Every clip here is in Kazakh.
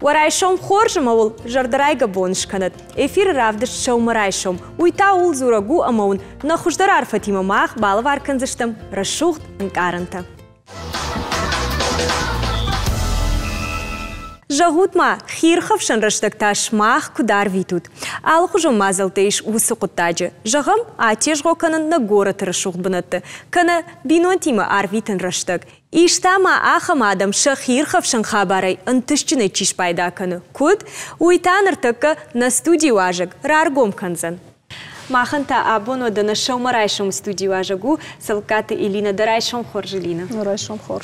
Варайшом хоржым ауыл жардарайга бонышканат. Эфир равдыш шаумарайшом. Уйта ул зурагу амаун. Нахуждарар Фатима Мах балавар канзыштым. Рашухт нкаранта. Жагутма хирхавшан раштакташ мах кудар витут. Алхужом мазалтейш усукутаджи. Жагам атеж гоканан на город рашухт банатты. Кана бинуатима арвитан раштак. Иштама ахамадам шахирхавшан хабарай антышчины чиш пайдаканы. Куд уйтаныртыка на студии важак раргом канзан. Маханта абоно да на шаумарайшом студии важагу салкаты Илина дарайшом хоржилина. Райшом хор.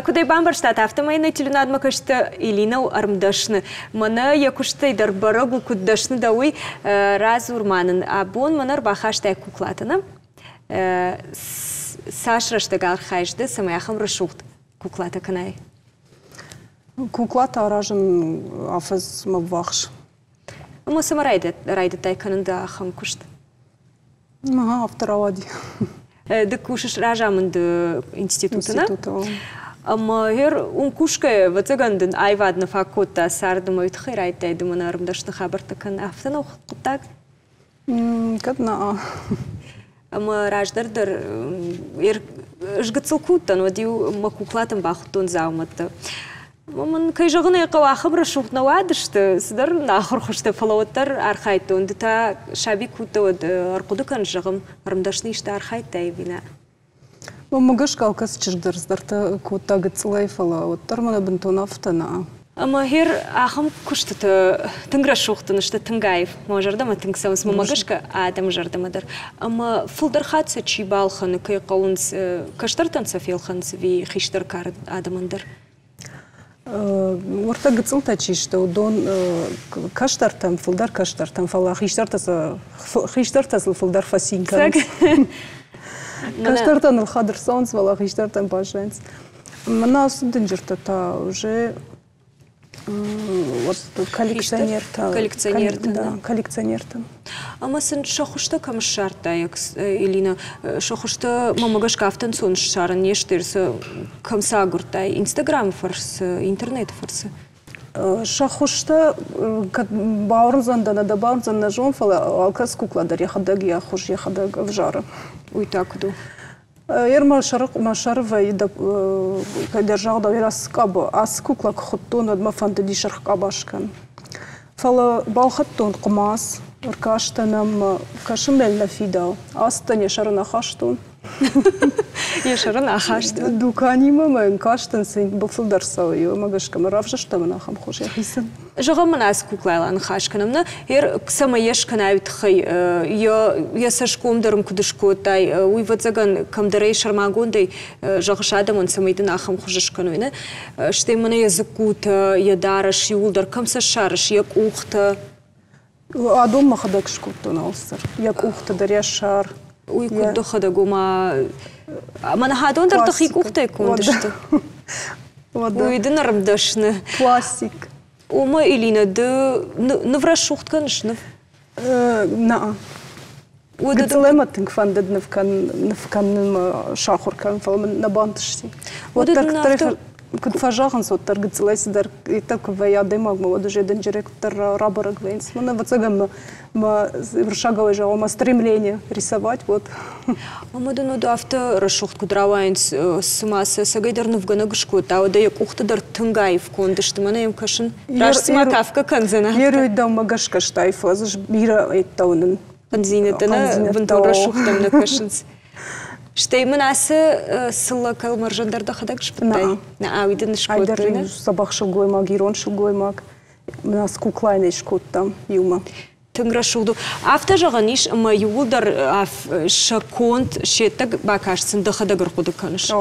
Кудай бамбарштат автомайна телюнадма кашта Илина армдашны. Мана якуштай дарбарагу куддашны дауи разурманын. Абон манар бахаштай куклатана. Сашрашта галхайжды самаяхам рашухт куклата канай. Куклата аражын афыз мабвахш. Ама сама райда тайканында ахам кушт. Ага, авторавади. Да кушаш ражамынды институтына. Ама хер кушка вацагандын айвадна факота сардым ойтхай райтайды мана армдашны хабарта кан афтана ухтак. Кадна. Ама раждардар жгацылкуттан вадиу макуклатан бахтун зауматта. Маман кай жағына яқау ақыбра шуқна вадышты, сыдар нахыр құшты фалауаттар архайты. Онды та шаби кута вады арқуды кан жағым арымдашны ішті архайты айбина. Мамагаш калкас чырдырыздарты кута гыцылай фалауаттар мана бінтон афтана. Ама хер ахым күшті тыңгра шуқтын ішті тыңгайып. Ма жардама тыңгсамыз мамагашка адам жардамадар. Ама фылдар қатса чи балханы кай қауыныз каштартан сафелханыз ви хиштар кар адамандар. Орта гыцылта чишті, удон каштартам, фылдар каштартам фала хиштартасыл фылдар фасинканыз. Каштартан ылхадыр сонс фала хиштартам пашанс. Мана судын жыртата уже коллекционертан. Ама сен шохушта кам шарта, Илина, шохушта мамагаш кафтан сон шарын ештерсы кам сагуртай, инстаграм фарс, интернет фарс. Шохушта баурнзанда да баурнзанда жонфала алкас кукладар яхадаг я хуш яхадаг в жара. Уй такду. Ерма машарва и держал да вирас кабо, ас кукла кхоттон адма фантади шарх кабашкан. Фала балхаттон кумас, аркаштанам кашмел на фидал, астане шарана хаштон. Я шарана хаштон. Дукани мама каштан син буфлдар сау, магашка маравшта манахам хош яхисан. Жағамын аз куклайлан хашканымна, ер ксама ешкан аутхай, я сашкомдарым кудышкотай, уйватзаган камдарей шармагондай жағышадам он самайдын ахам хужышкануйна, штай мана языкута, я дараш, юлдар, кам сашараш, як ухта. Адом махадак шкуттон алсар, як ухта даря шар. Уй куддохада гума, мана хадондар тахик ухтай кондышты. Уйдын армдашны. Пластик. Ома Илина, да наврашухт канышнов? На. Гыцылайматтың фандад навкан шахуркан фалман на бантышси. Вот так кудфажахын соттар гыцылайсыдар итак ваяды магма вот уже директор рабарак вейнс. Мана вацагам шаговое же ома стремление рисовать вот. Ама да нода авто рашухт кудравайнс сумаса сагайдар навганагышку тау да як ухтадар тыңгаев кондышты мана им кашын раш смакавка канзана. Еруй да магашка штайфа заж бира эттаунын. Канзинетана вантор рашухтам на кашынс. Штай манасы сылла калмаржандарда хадак шпытай. На ауидын шкоттына. Айдар сабах шугоймак, ирон шугоймак. Манас куклайны шкоттам юма. Тыңгра шугду. Авта жағаниш ама юлдар шаконт шеттак бакашсын дахадагыр худы каныш.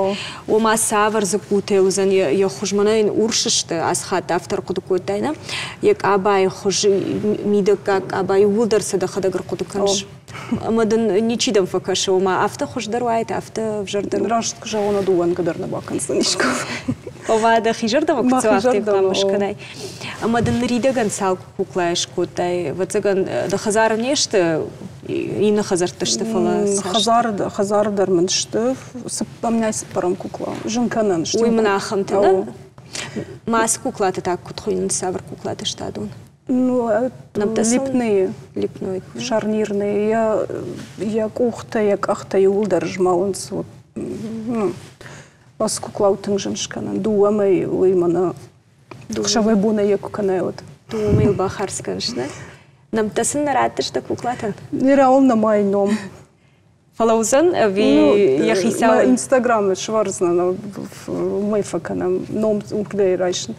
Ома савар закуте узан я хужманайн уршышты асхат автор худы котайна. Як абай хуж мида как абай юлдарса дахадагыр худы каныш. Амадан ничидам факашы ома авта хуждар вайт авта вжардар. Рашт кжауна дуан кадар на бакансын ишков. Ова да хижарда вакцуахты пламышкадай. Амадан ридаган сал куклаеш котай. Вацаган да хазар нешты и на хазартышты фала. Хазар дарманшты. Сыппамняй сыппарам кукла. Жынканан. Уй мнахам тына. Мас куклаты так кутхуин савр куклаты штадун. Ну, липные. Липной. Шарнирные. Я кухта, я кахта, я улдар жмаланс. Ну, вас куклаутын женшкана. Дуамай, уймана. Шавайбуна я куканают. Дуамай бахарсканшна. Нам тасын наратыш да куклатын? Нера он на майном. Фалаузан, ви яхисау? Инстаграм, шварзна, майфакана, ном укдей райшн.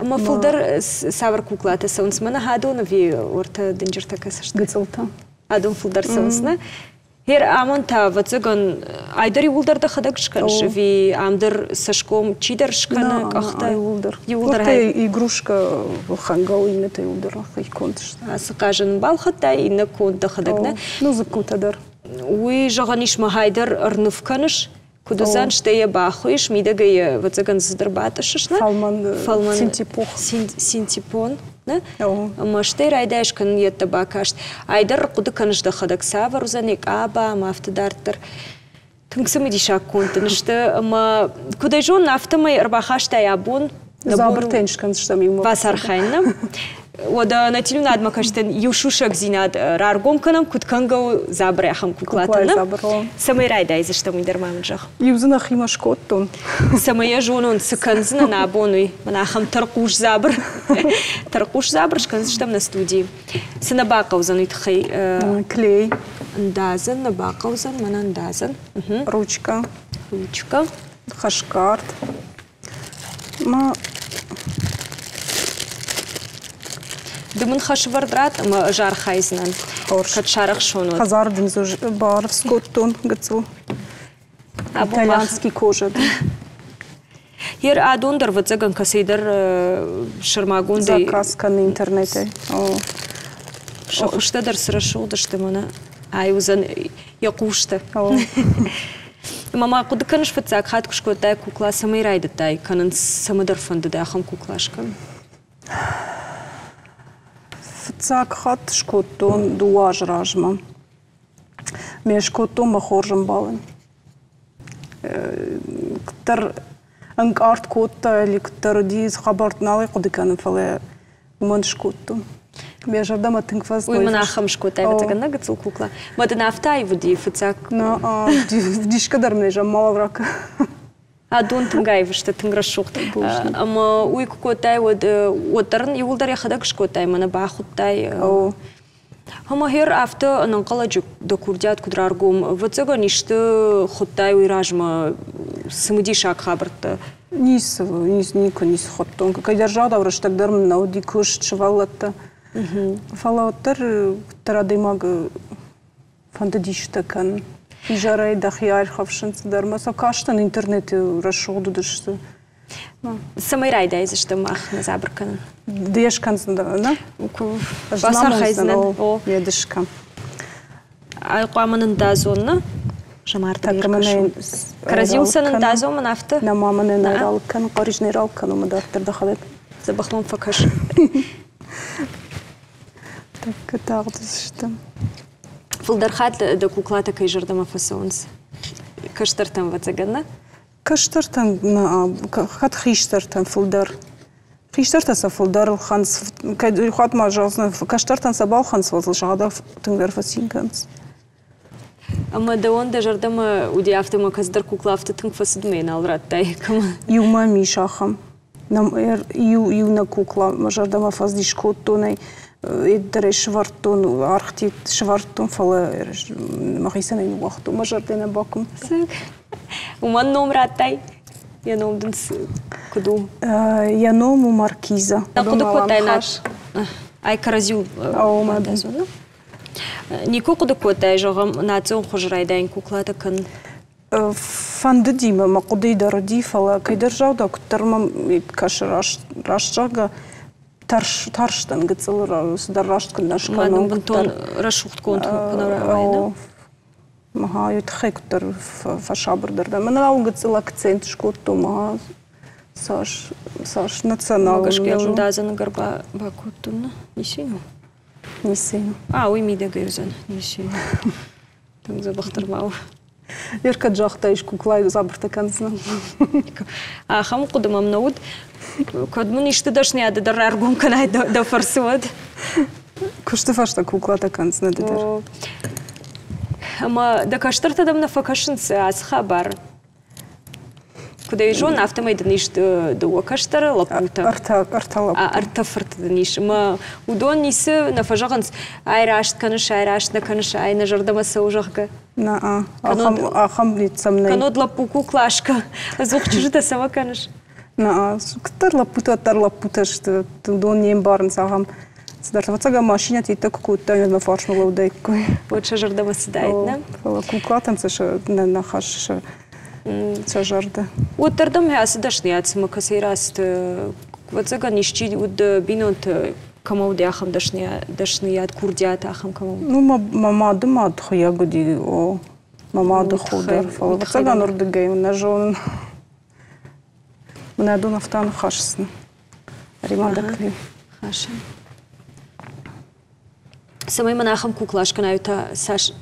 Мафулдар савр куклаты саунсмана хадона ви орта денджерта касашт. Гыцылта. Адон фулдар саунсна. Хер амонта вацаган айдари улдарда хадакшканш ви амдар сашком чидаршкана кахта улдар. Улдар игрушка хангау имета улдар хайконтш. Асакажан балхата и на конта хадакна. Ну закутадар. Уи жаганиш махайдар арнувканш. Кудузан штея бахуиш, мидагая вацаган задарбаташшна. Фалман синтипох. Синтипон. Маштер айдашкан ятта бакашт. Айдар кудуканш да хадак савар узаник аба мафтадартар. Тыңсымы дишак контынышты. Кудайжон нафтамай арбахашта ябун. Забыртеншкан штам ему. Васархайна. Ода на телюна адмакаштен юшушак зинад раргомканам куткангау забряхам куклатанам. Самай райда из что мы дермамджах. Юзна химашкоттон. Самая жонон сыканзна на абонуй. Манахам таркуш забр. Таркуш забр шканзштам на студии. Санабакаузан итхай. Клей. Андазан, набакаузан, манандазан. Ручка. Ручка. Хашкарт. Дымын хашвардрат, жар хайзнан. Качарах шонот. Хазардын бар в скоттон гыцыл. Итальянский кожа. Хер адондар вацаган касейдар шармагундай. Заказка на интернете. Шахуштадар срашулдашты мана. Айузан якушта. Мама кудыканыш вацак хаткушкотай кукла самай райдатай. Канан самадар фандадай ахам куклашкан. Вацак хат шкоттон дуаж ражма. Ме шкоттон махоржам балын. Ктар анкарт котта или ктар диз хабартналы кудыканын фале уман шкоттон. Ме жардама тыңфаз. Уй манахам шкотай вацаган гыцыл кукла. Мада нафтай води вацак. Дишкадар мне жам малаврак. Адон тыңгай что тыңграшук. Ама уй кукотай оттарын юлдар яхадак шкотай мана бахуттай. Ама хер авто нанкаладжук до курдят кудраргум вацага ништы хоттай уйражма сымыдишак хабарта. Нико нис хоттон. Какая держава враштагдар науди куш чвалатта. Фалауттар тарадаймаг фантадиштакан. Ижарай дахияр хавшынсыдар. Маса каштан интернете рашугду дышты. Самай райда изышты мах на забрканын. Дешкансында, да? Басар хайзынан. Едышкан. Айқуаманын дазонна. Жамарта беркашу. Каразилсанын дазомын авты. Намаманын айралкан, қарижны айралкан умадартыр да халет. Забахлон факаш. Так, тағдыз Фулдархат да куклата кай жардама фасонс. Каштартан вацаганна? Каштартан, хат хиштартан фулдар. Хиштартан са фулдар ханс, хат мажазна, каштартан са бал ханс вазл жада тыңгар фасинганс. Ама да он да жардама уди автома каздар кукла авто тыңг фасидмейн алраттай. Юма мишахам. Нам ю на кукла мажардама фаздишко тонай. Иддere швартон, архтит швартон фала махисана ин вахту мажардена бакум. Уман номер аттай. Я номдын куду. Я ному маркиза. Да куду котай наш. Ай каразил. Нико куду котай жогам нацон хожрайдан куклата кан. Фанды дима ма куды дарди фала кайдержау да куттармам каш рашчага тарштан гыцыл дарашткан нашкан. Мадам бантон рашухт конт панавайна. Маха ютхэктор фашабрдерда. Манау гыцыл акцент шкотту ма Саш национал. Магашкел дазан гарба бакуттуна. Нисину. Нисину. Уй миде гайрзан. Нисину. Там забахтармау. Ерка джахтаиш куклай забрта канцна. Хам кудумам науд. Кодмун иште дашни ады дар аргум канай да фарсуад. Кушты фашта куклата канцна дедер. Ама да каштарта дамна факашынсы аз хабар. Куда и жон автомайдан иште да уакаштара лапута. Арта лапута. Арта фарта ниш. Ма удон нисы на фажаганс айрашт каныш айрашт на каныш айна жардамаса ужахга. На ахам лицамнай. Канод лапуку клашка. Зухчижита сама каныш. На ктар лапута что удон нем барн сагам. Сдартавацага машина ти так кута на фаршмала удайкой. Вот ша жардамаса дайна. Куклатам саша на хаш Сажарда. Вот тардам ясы дашняц макасейраст. Вот зага нищи уд бинот камау дяхам дашният курдиат ахам камау. Ну мамады мадху ягоди о мамады худар. Вот зага нордыгай нажон. Мнаду нафтан хашсна. Римадакли. Хашин. Самай манахам куклашка наюта Саш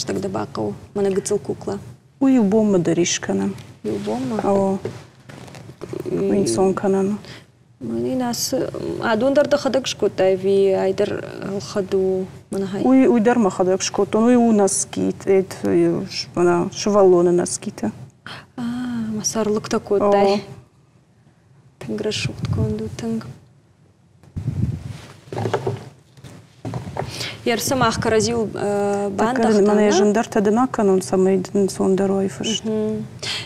тогда бакау. Мана гыцыл кукла. Уйубома даришкана. Уйубома? О. Инсон канана. Мани нас адундар да хадак шкотай ви айдар хаду манахай. Уйдар ма хадак шкотон. Уй у наскит. Мана швалона наскита. Масарлык такотай. Танграшук тконду танг. Яр самах каразил бандах. Мана жандар тадына канон самай сондарой фаш.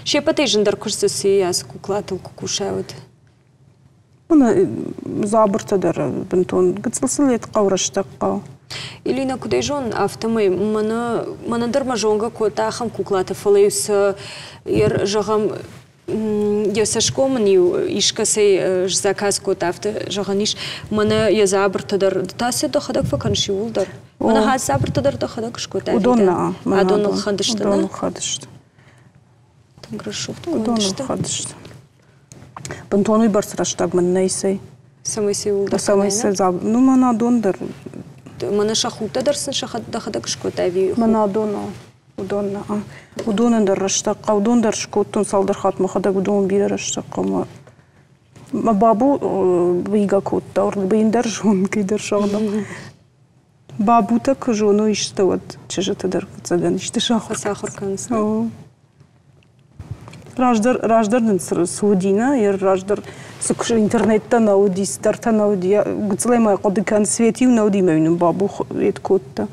Шепатай жандар курсасы яс куклатыл кукушавыд. Мана забыртадар бентон гыцылсылет кавраштакка. Или на кудай жон автомай мана дарма жонга кота хам куклата фалеюс яр жагам я сашкомнил ишкасей заказ кота авто жаганиш мана я забыртадар тасе до хадак факанши улдар. Мана хаз забыртадар до хадак шкота. Удонна. Адонал хадышты. Удонал хадышты. Танграшук. Удонал хадышты. Бентону барсраштаг мен нейсей. Самай сей улдар. Самай сей заб. Ну мана дондар. Мана шахута дарсын шахат да хадак шкота ви. Мана дона. Удонна. Удондар раштакка. Удондар шкоттон салдар хатма хадак удон бире раштакка. Ма бабу бига котта. Орли бейндар жон кейдар шагдам. Бабу так жону иште вот чежетадар цаган иште шахур. Сахур кансын. Раждардын судина, ер раждар сукш интернетта науди, старта науди, гуцлемай кодикан светив науди мейнун бабу эт котта.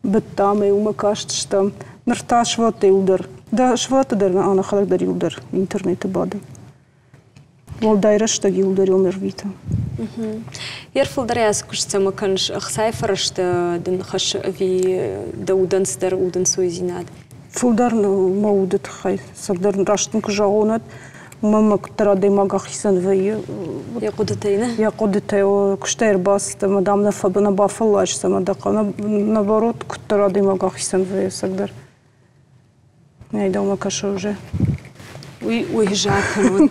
Беттаме ума каштышта. Нарта швата илдар. Да швата дар ана халак дар илдар интернетта бада. Волдайрашта илдар илмер вита. Ер фылдаряс кушцама канш ахсайфарашта дын хаш ви да уданстар удан суизинад. Фулдар маудет хай сагдар раштын кужагонат мама ктара демага хисан вей я кудатайна я кудатay куштер баста мадам на фабана бафалаш сама дакана наоборот ктара демага хисан вей сагдар я дома каша уже уй жакан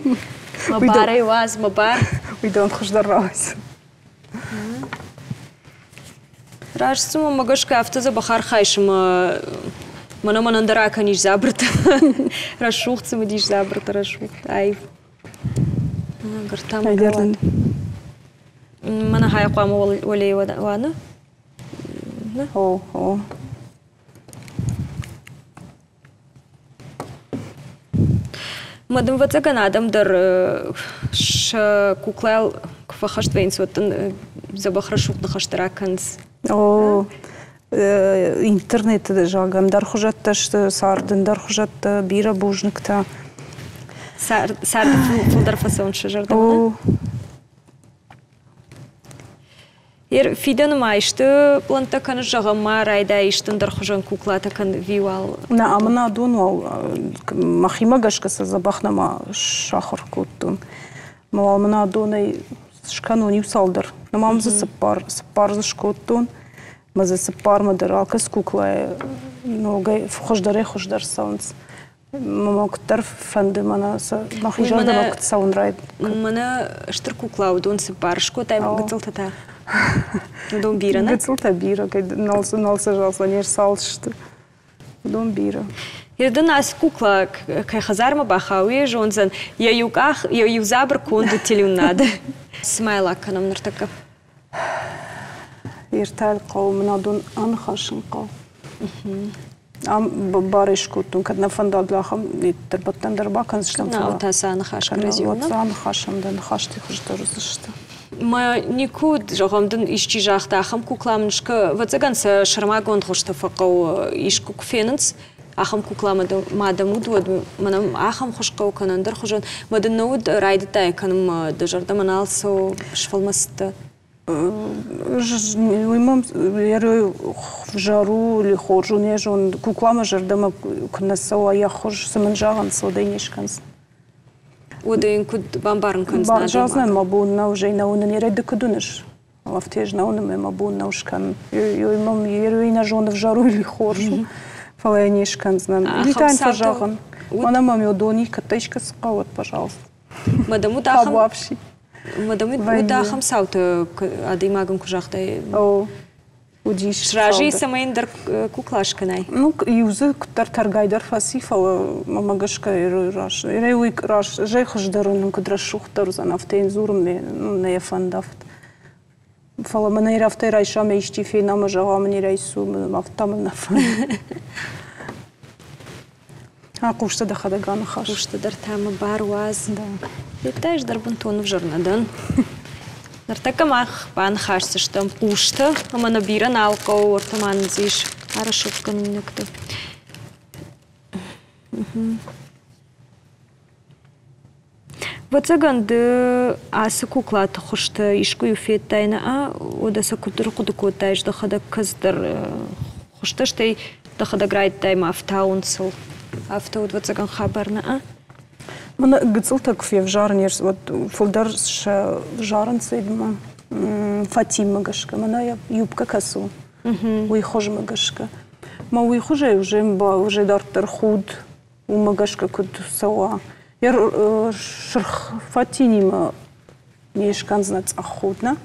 мабарай ваз мабар уйдон хуждаррас рашсума магашка автоза бахар хайшма Мана манандара ниш забрата. Рашухца мы диш забрата рашух. Ай. Гартам гаван. Мана хай қама олей вана? О. Мадам вацаган адам дар ш куклал кфахашт вейнс вот забахрашух на хаштараканс. О. интернетті жағамдар құжатташты, сардындар құжатты, бира бұжнықта. Сарды фулдар фасоншы жардамына? Фиденым айшты, планта каны жағама райда иштындар құжан куклата каны вивал. Амына дон махима гашкасы забахнама шахыр көттін. Мына доны шкану не салдар. Мамзы сыппарзы шкоттын. Мазы сыппармадыр, алкас кукла. Хождар саунс. Мама күттар фәнді мана махи жардама күт саун райд. Мана штыр кукла удон сыппар шкот аймы гыцылтата. Удон бира, на? Гыцылта бира, налса жалса нер салшты. Удон бира. Ерден ас кукла кай хазарма бахауи жонзан я юзабр конду телюнады. Смайла канам нартака. Ертал қау мынадон анхашын қау. Барыш күттін, кәдна фандадлахам, тарбаттандар бакан зіштам. Наутасы анхаш грызионы? Анхашымдан хашты құждар зішті. Ма никуд жоғамдың ішчі жақтақым кукламнышқы ватсаганса шармагон ғышты фақау ішкі күфенінс. Ахам кукламады мадамуд воду манам ахам хошкау канандар хожан мадануд райдтай канам дажарда маналсо шфалмаста уймам яры в жару или хожу не жон куклама жардама кнасо я хож саманжаган содайнишканс оден куд бамбарн канс на жазна мабунна уже на уна не райда кудунаш лафтеж на уна мабунна ушкан уймам яры на жон в жару или хожу Фалайнишкан знам. Летаем пожалуйста. Она маме удони катайшка скават, пожалуйста. Мадаму дахам саута адимагам кужахтай. О, удиш. Шражи самайндар куклашканай. Ну, юзы таргайдар фасифала мамагашка раш. Рейуик раш. Жай хождарун кудрашухтар занафтейн зурм не яфандафт. Фала мана ирафтай райша мейшти фейна мажава мани райсу мафтам нафан. Кушта да хадаган хаш. Кушта дар тама барваз. Летаешь дар бунтон в журнадан. Дар такамах бан хаш сыштам кушта. Амана бира налкау ортаман зиш. Арашуткан некто. Вацаганды асы куклаты хушты ишку юфеттайна, одаса кутыр кудукотайш да хада каздар хушты штай да хада грайтай мафтаунсыл. Автауд вацаган хабарна, Мана гыцыл так в жарнер, вот фолдар жарн сейдма Фатима гашка, мана юбка касу, уйхож магашка. Ма уйхоже уже дартар худ, у магашка куд сауа. Яр шырх Фатинима нешкан знац ахудна.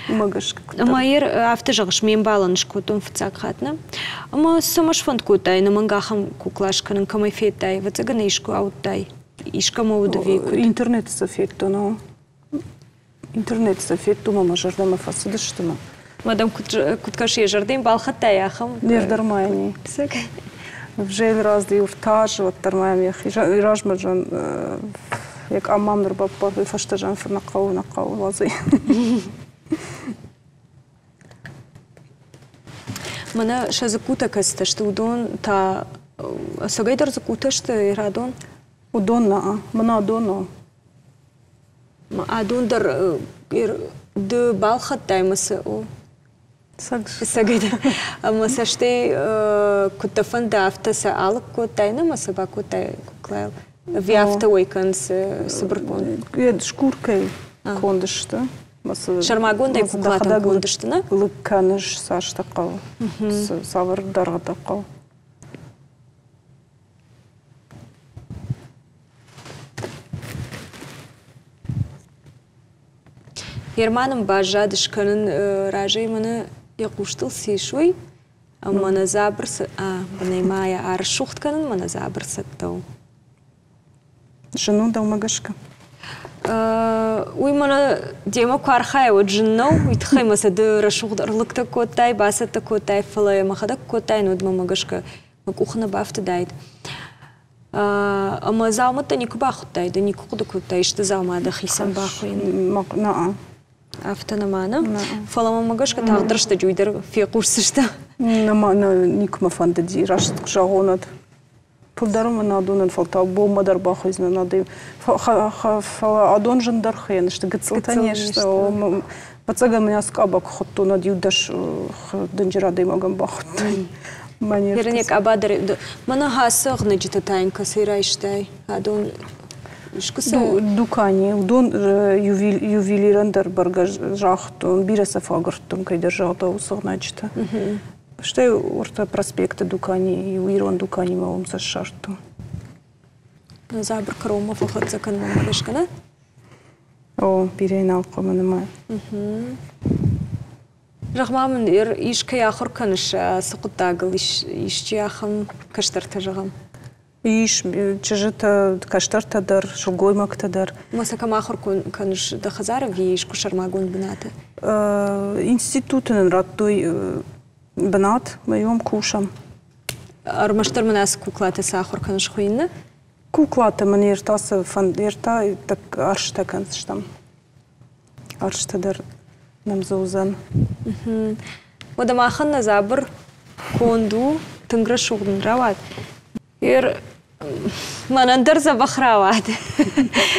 Магашка. Майер автожагш мен баланш кутун фцак хатна. Ама самаш фонд кутай на мангахам куклашканын камай фетай, вацагана ишку ауттай. Ишка мовдови. Интернет софетто, но интернет софетто мама жардама фасыдыштыма. Мадам куткаши жардым балхаттай ахам. Нердармайни. В жел разди уртаж вот тармайм яхи. Иражмаджан як амам нурбаппа фаштажан нақау лазы. Мана шазакута каста, что удон та сагайдар закута, что ирадон? Удон мана доно. Адон дар д балхат таймасы о. Сагайдар. Маса ште кутафан да автаса алак кутайна маса ба кутай куклайл. Виафта ойканс сабаркон. Шкуркой кондышты. Шармагон дай куклата кондышты, на? Лыкканыш саш тақау. Савар дарға тақау. Ерманым бажадышканын ражай мана яқуштыл сейшуй, мана забырсы, банаймая аршухтканын мана забырсы тау. Жену дал магашка. Уй мана дема квархай вот жену, уйтхай маса ды рашухдарлыкта котай, басата котай, фалая махада котай, но дма магашка макухна бафта дайд. Ама залмата нику бахутай, да нику котай, что залма да хисам бахуин. Наа. Автономана. Фалама магашка тағдырышты жүйдер фе курсышты. Намана никма фандеди рашт жагонат. Пулдарым надунан фалтау бомадар бахызна надым. Адон жандар хен, что гцлтане, что пацага меня скабак хотту надюдаш данжирадым агам бахт. Вернек абадар мана хасагны житатайнка сырайштай. Адон Дукани, удон ювелирандер баргажахтун, бираса фагартун, кайдер жахта усагначта. Что орта проспекта Дукани и уирон Дукани малом за шарту. Забр крома фахатсакан мамагашкана? О, бирейнал команама. Рахмамын ишка яхор каныш сыкыттагыл ишчи яхам каштарта жагам. Иш чыжыта каштартадар, шугоймактадар. Масака махор каныш да хазара виш кушармагон бната. Институтын раттуй бнат моем кушам. Армаштар манас куклата сахар каныш хуинна? Куклата ман ертасы ерта так аршта каныштам. Арштадар намзаузан. Ода маханна забр конду тынгра шугдын рават. Манандыр забахрават.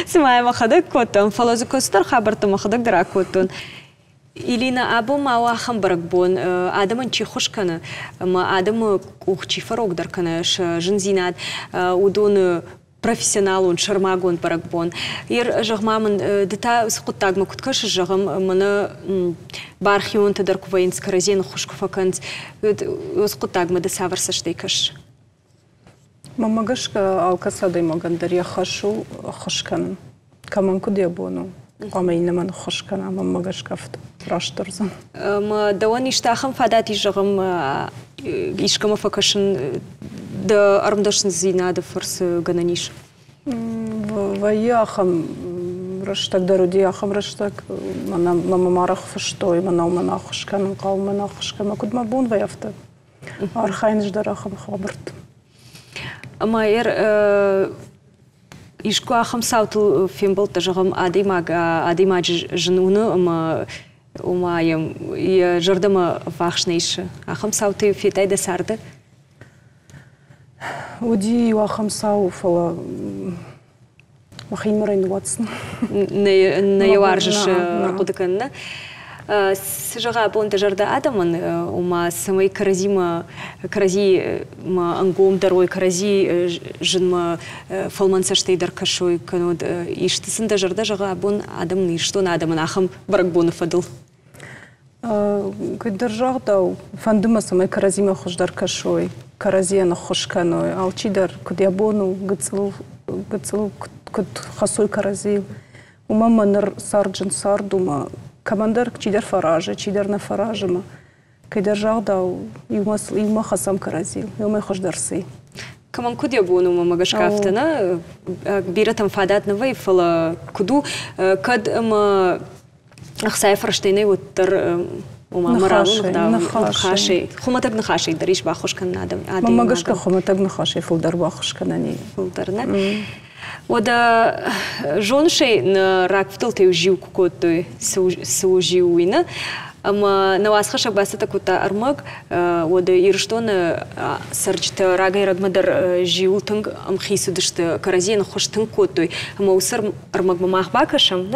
Симая махадак котон, фалозу костар хабарта махадак дара котон. Илина абу мауа хамбаракбон, адаман чихушкана, ма адам ухчи фарок даркана, жинзинат, удон профессионалун, шармагон баракбон. Жагмамын дета скуттагма куткаш жагам мана бархион тадаркуваин скаразен хушкуфаканц, скуттагма да саварсаштейкаш. Мамагашка алкасадай магандар я хашу хушкан. Каман кудя бону. Амайна ман хушкана мамагашка фт раштурзан. Ма даван иштахам фадат ижагам ишкама факашын да армдашын зинада форс гананиш. Ваяхам раштак дарудияхам раштак мама марах фаштой мана хушкан кал мана хушкан кудма бон ваяфта. Архайнш дарахам хабарт. Майер ишко ахам сауту фимбол тажагам адимаг женуны умаем и жардама вахшнейши. Ахам сауту фитай да сарды. Уди ахам сау фала махимрайн ватсн. Не яваржиш кудаканна. Сжага понта жарда адаман ума самой карази ма ангом дарой карази жинма фалманса штейдер кашой канод иштисында жарда жага бон адамны что на адаман ахам баракбон фадыл. Кайдар жагда фандыма самой каразима хождар кашой каразияна хошканой алчидар кудябону гыцлу куд хасой карази ума манар сарджин сардума командар чидар фаража, чидар на фаражима. Кайдар жагда юма хасам каразил, юма хождарсы. Каман кудя бону мамагашкафтана, биратам фадатна вейфала куду, кад ма ахсай фраштейне уттар мамаралу нахашей. Хуматаг нахашей дариш бахушкан надам. Мамагашка хуматаг нахашей фулдар бахушканани. Фулдарна. Ода жоншей на рак втылтeu жил кукотой сужиуина, ама на вас хашак басата кута армаг, ода ирштона сарчта рага и рагмадар жиултанг амхисудышты каразен хоштын котой, ама усар армаг мамах бакашам,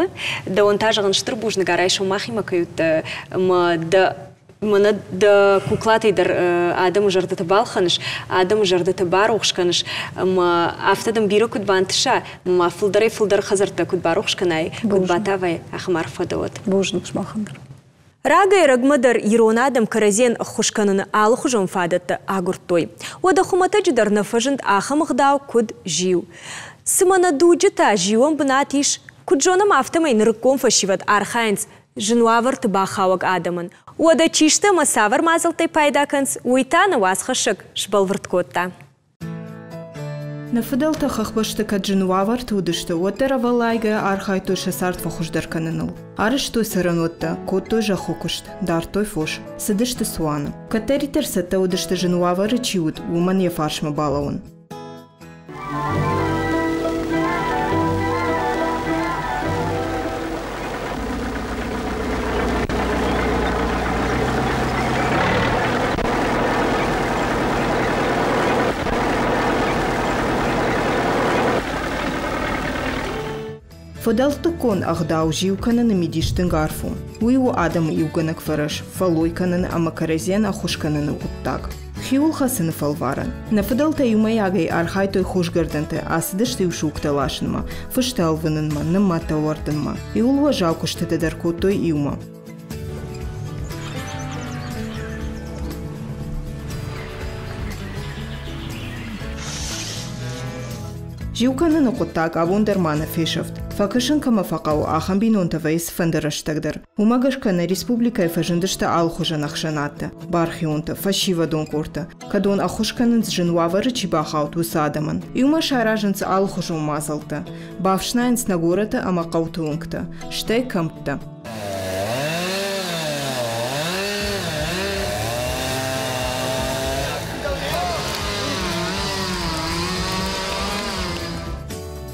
да он тажаган штрбужны гарайшо махима каюта, ама Мана да куклатайдар адам жардата балханыш, адам жардата барухшканыш, ма автадам биро кудбантыша, ма фулдар хазарта кудбарухшканай, кудбатавай ахмар фадават. Божнук шмахандар. Рага и рагмадар иронадам каразен хушканын алхужом фадатты агуртой. Ода хуматаджидар нафажент ахамагдау куд жиу. Сымана дуджита жиуам бнатиш, куджонам автамай нырком фашиват архайнц, Жинуавар тыбахауаг адамын. Ода чишты масавар мазылтай пайдаканс, уйтаны васхашык шбалвырткотта. Нафыдал тахахбашты ка жинуавар тудышты, отера валайга архай той шасарт фахуждар каныныл. Арыш той саранотта, кот той жахокушт, дар той фош, сыдышты суаны. Катеритер сатта удышты жинуавары чиуд, уман ефаршма балаун. Fodaltăcon ahdau jiucană midiștin garfu. Uiu adam iuganăc fărăș, faloi cană amacarezian ahușcană uttag. Hiul hasını falvaran. Na fodalta iumayagay arhaytoy hușgardante asdıştı uşukta laşınma, fıştalvınınma, nımata ordınma. Iul vajavkuştı dedarkotoy iuma. Jiucană năcotag avundermană feșăft. Fakışın kama faqau axan binontaveis fandırıştagdır. Umagashkana Respublika efajındışta alxujan axşanattı. Barxiyonta, faşiva donkurta. Kadon axuşkanın zjinwavarı çibaxaut usadamın. Iuma şarajınç alxujun mazaltı. Bavşnayınç nagorata ama qavtuunkta. Ştay kampta.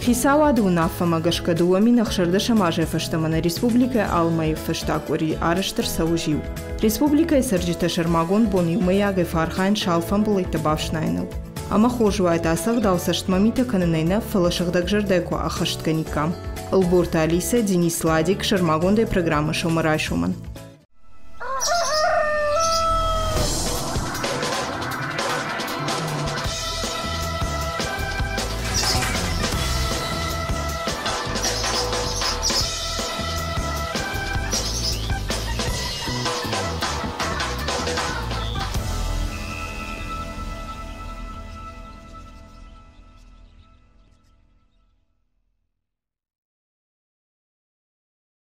Хисава дунафа магашкадуами нахшардаша маже фаштамана республика алмай фаштакури араштар саужиу. Республика сарджита шармагон бон юмаяга фархайн шалфан булайта бавшнайнал. Ама хожуайт асаг даусаштмамита кананайна фалашагдагжардайко ахаштканикам. Албурта Алиса, Денис Ладик, Шармагондай программа Шомарай Шуман.